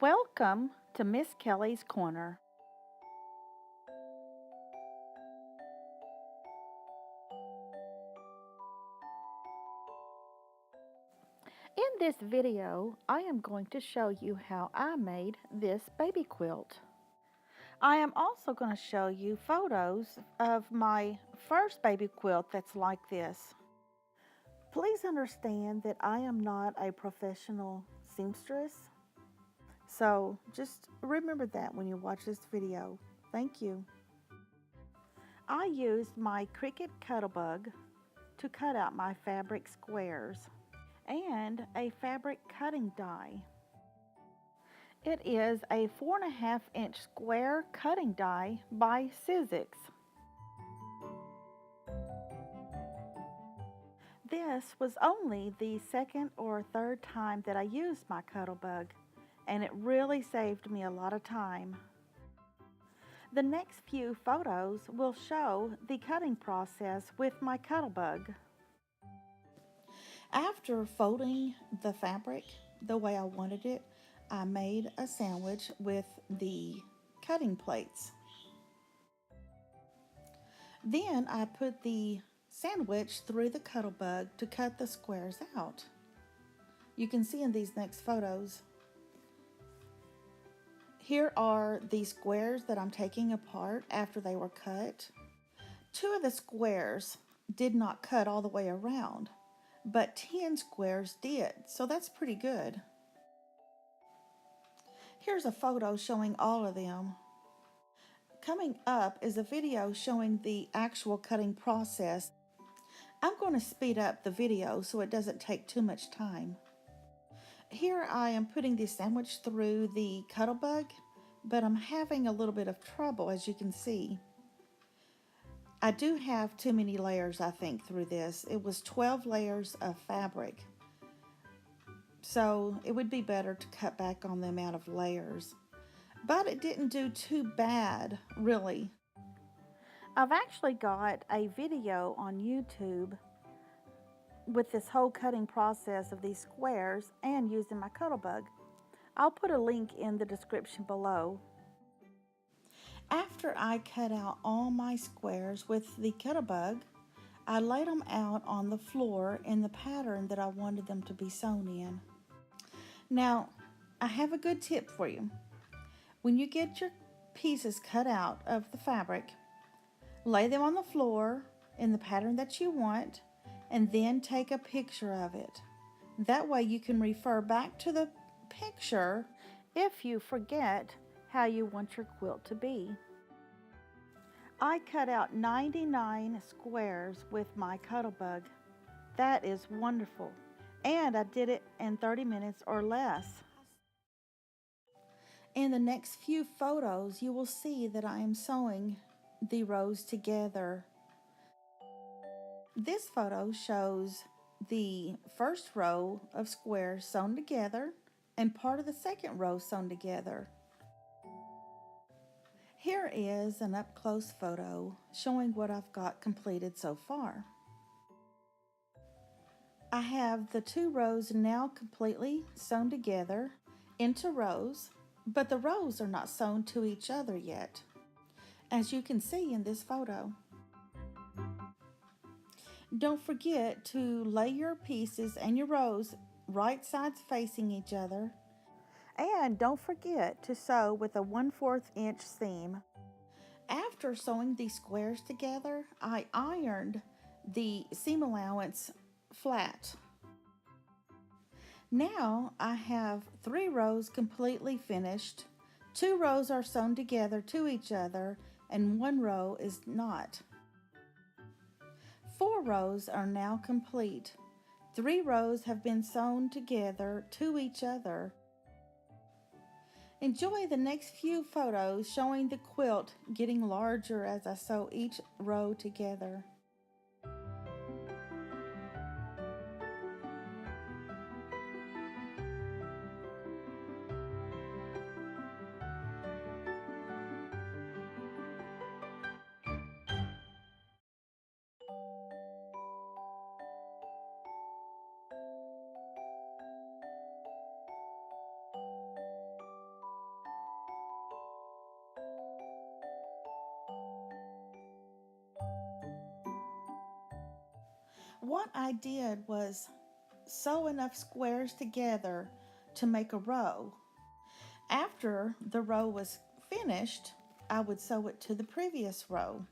Welcome to Miss Kelly's Corner. In this video, I am going to show you how I made this baby quilt. I am also going to show you photos of my first baby quilt that's like this. Please understand that I am not a professional seamstress, so just remember that when you watch this video. Thank you. I used my Cricut Cuttlebug to cut out my fabric squares and a fabric cutting die. It is a 4.5-inch square cutting die by Sizzix. This was only the second or third time that I used my Cuttlebug, and it really saved me a lot of time. The next few photos will show the cutting process with my Cuttlebug. After folding the fabric the way I wanted it, I made a sandwich with the cutting plates. Then I put the sandwich through the Cuttlebug to cut the squares out. You can see in these next photos. Here are the squares that I'm taking apart after they were cut. 2 of the squares did not cut all the way around, but 10 squares did, so that's pretty good. Here's a photo showing all of them. Coming up is a video showing the actual cutting process. I'm going to speed up the video so it doesn't take too much time. Here I am putting the sandwich through the Cuttlebug, but I'm having a little bit of trouble, as you can see. I do have too many layers, I think, through this. It was 12 layers of fabric, so it would be better to cut back on the amount of layers. But it didn't do too bad, really. I've actually got a video on YouTube with this whole cutting process of these squares and using my Cuttlebug. I'll put a link in the description below. After I cut out all my squares with the Cuttlebug, I laid them out on the floor in the pattern that I wanted them to be sewn in. Now, I have a good tip for you. When you get your pieces cut out of the fabric, lay them on the floor in the pattern that you want, and then take a picture of it. That way you can refer back to the picture if you forget how you want your quilt to be. I cut out 99 squares with my Cuttlebug. That is wonderful. And I did it in 30 minutes or less. In the next few photos, you will see that I am sewing the rows together. This photo shows the first row of squares sewn together and part of the second row sewn together. Here is an up-close photo showing what I've got completed so far. I have the 2 rows now completely sewn together into rows, but the rows are not sewn to each other yet, as you can see in this photo. Don't forget to lay your pieces and your rows right sides facing each other. And don't forget to sew with a 1/4 inch seam. After sewing these squares together, I ironed the seam allowance flat. Now I have 3 rows completely finished. 2 rows are sewn together to each other and 1 row is not. 4 rows are now complete. 3 rows have been sewn together to each other. Enjoy the next few photos showing the quilt getting larger as I sew each row together. What I did was sew enough squares together to make a row. After the row was finished, I would sew it to the previous row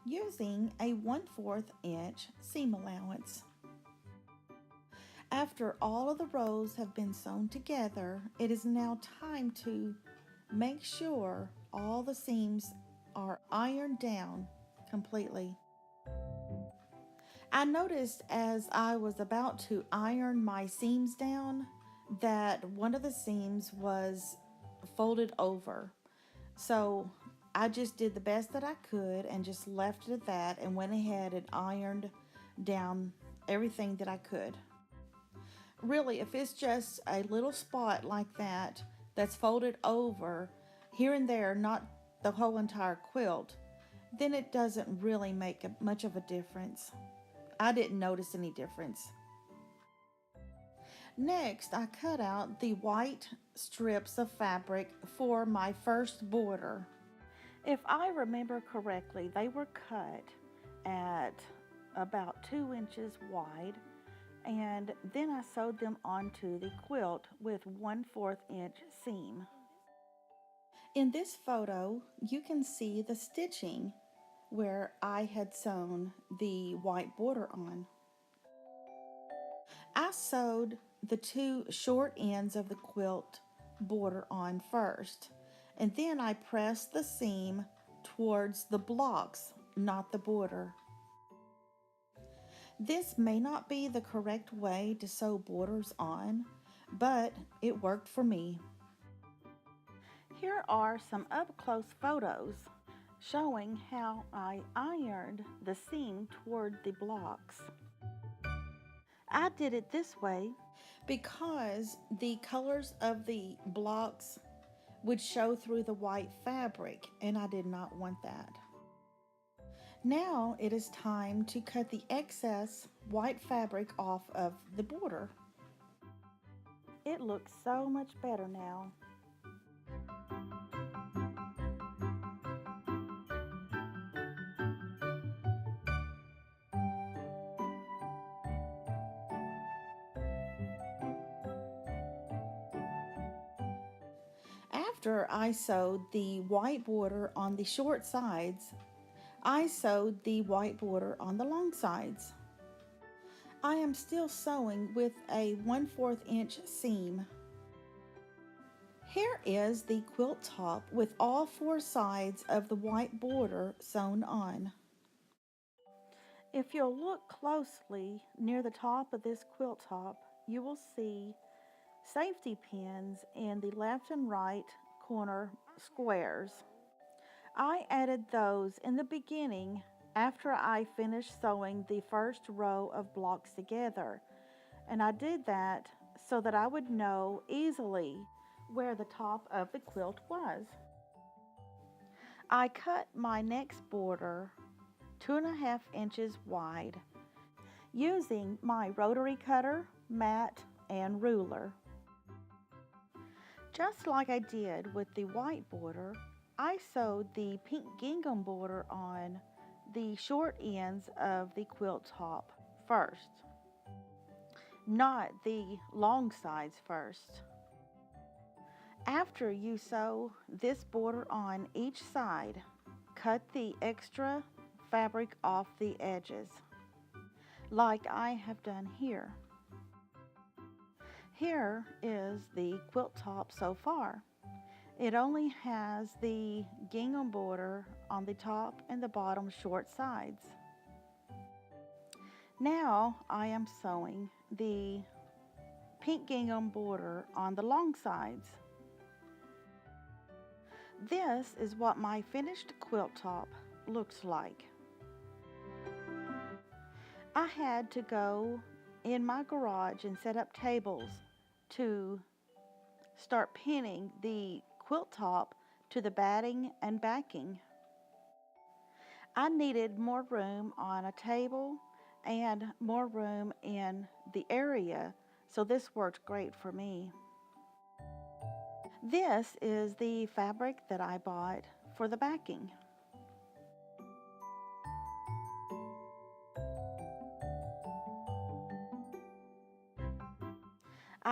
using a 1/4 inch seam allowance. After all of the rows have been sewn together, it is now time to make sure all the seams are ironed down completely. I noticed as I was about to iron my seams down that one of the seams was folded over. So I just did the best that I could and just left it at that and went ahead and ironed down everything that I could. Really, if it's just a little spot like that that's folded over here and there, not the whole entire quilt, then it doesn't really make much of a difference. I didn't notice any difference. Next, I cut out the white strips of fabric for my first border. If I remember correctly, they were cut at about 2 inches wide, and then I sewed them onto the quilt with 1/4 inch seam. In this photo, you can see the stitching where I had sewn the white border on. I sewed the 2 short ends of the quilt border on first, and then I pressed the seam towards the blocks, not the border. This may not be the correct way to sew borders on, but it worked for me. Here are some up-close photos showing how I ironed the seam toward the blocks. I did it this way because the colors of the blocks would show through the white fabric, and I did not want that. Now it is time to cut the excess white fabric off of the border. It looks so much better now. After I sewed the white border on the short sides, I sewed the white border on the long sides. I am still sewing with a 1/4 inch seam. Here is the quilt top with all 4 sides of the white border sewn on. If you'll look closely near the top of this quilt top, you will see safety pins in the left and right corner squares. I added those in the beginning after I finished sewing the first row of blocks together, and I did that so that I would know easily where the top of the quilt was. I cut my next border 2.5 inches wide using my rotary cutter, mat, and ruler. Just like I did with the white border, I sewed the pink gingham border on the short ends of the quilt top first, not the long sides first. After you sew this border on each side, cut the extra fabric off the edges, like I have done here. Here is the quilt top so far. It only has the gingham border on the top and the bottom short sides. Now I am sewing the pink gingham border on the long sides. This is what my finished quilt top looks like. I had to go in my garage and set up tables to start pinning the quilt top to the batting and backing. I needed more room on a table and more room in the area, so this worked great for me. This is the fabric that I bought for the backing.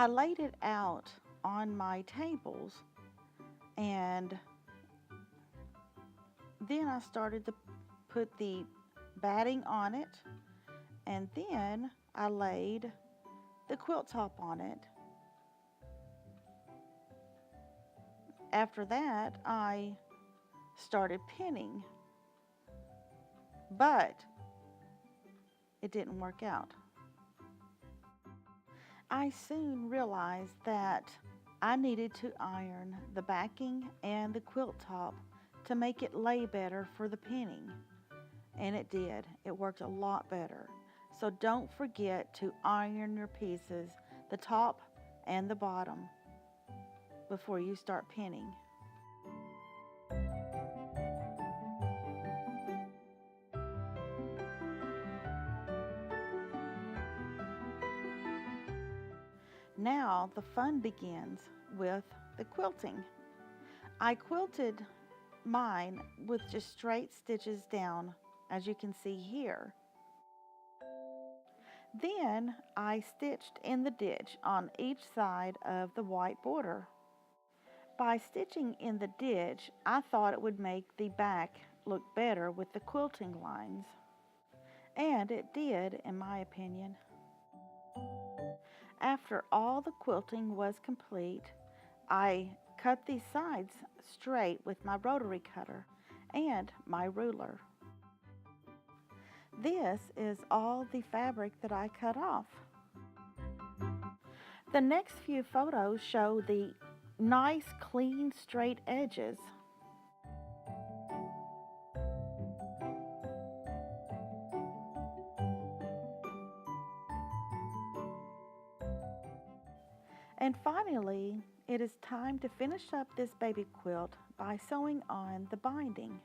I laid it out on my tables, and then I started to put the batting on it, and then I laid the quilt top on it. After that, I started pinning, but it didn't work out. I soon realized that I needed to iron the backing and the quilt top to make it lay better for the pinning. And it did. It worked a lot better. So don't forget to iron your pieces, the top and the bottom, before you start pinning. Now the fun begins with the quilting. I quilted mine with just straight stitches down, as you can see here. Then I stitched in the ditch on each side of the white border. By stitching in the ditch, I thought it would make the back look better with the quilting lines. And it did, in my opinion. After all the quilting was complete, I cut these sides straight with my rotary cutter and my ruler. This is all the fabric that I cut off. The next few photos show the nice, clean, straight edges. And finally, it is time to finish up this baby quilt by sewing on the binding.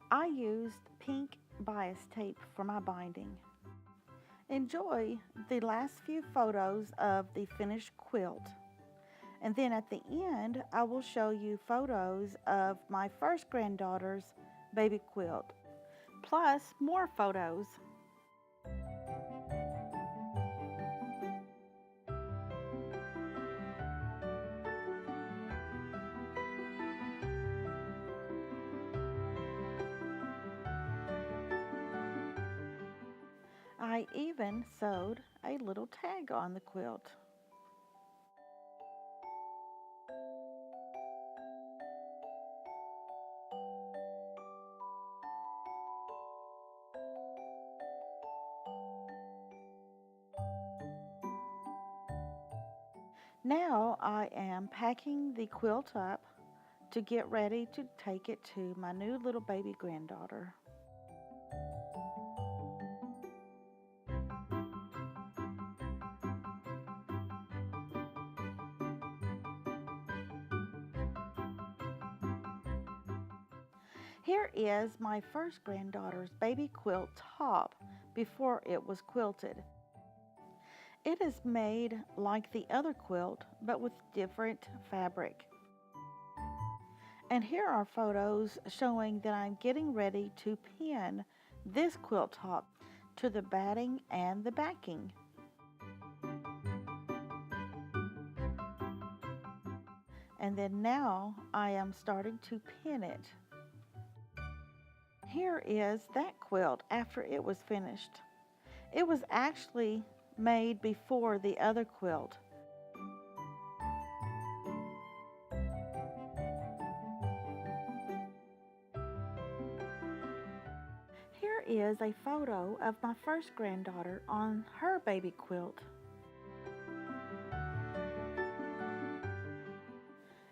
I used pink bias tape for my binding. Enjoy the last few photos of the finished quilt. And then at the end, I will show you photos of my first granddaughter's baby quilt, plus more photos. I even sewed a little tag on the quilt. Now I am packing the quilt up to get ready to take it to my new little baby granddaughter. Here is my first granddaughter's baby quilt top before it was quilted. It is made like the other quilt, but with different fabric. And here are photos showing that I'm getting ready to pin this quilt top to the batting and the backing. And then now I am starting to pin it. Here is that quilt after it was finished. It was actually made before the other quilt. Here is a photo of my first granddaughter on her baby quilt.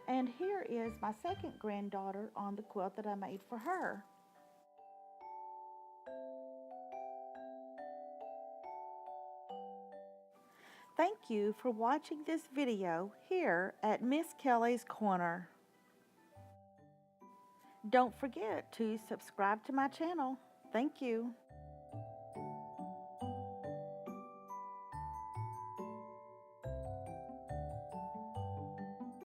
And here is my second granddaughter on the quilt that I made for her. Thank you for watching this video here at Miss Kelly's Corner. Don't forget to subscribe to my channel. Thank you.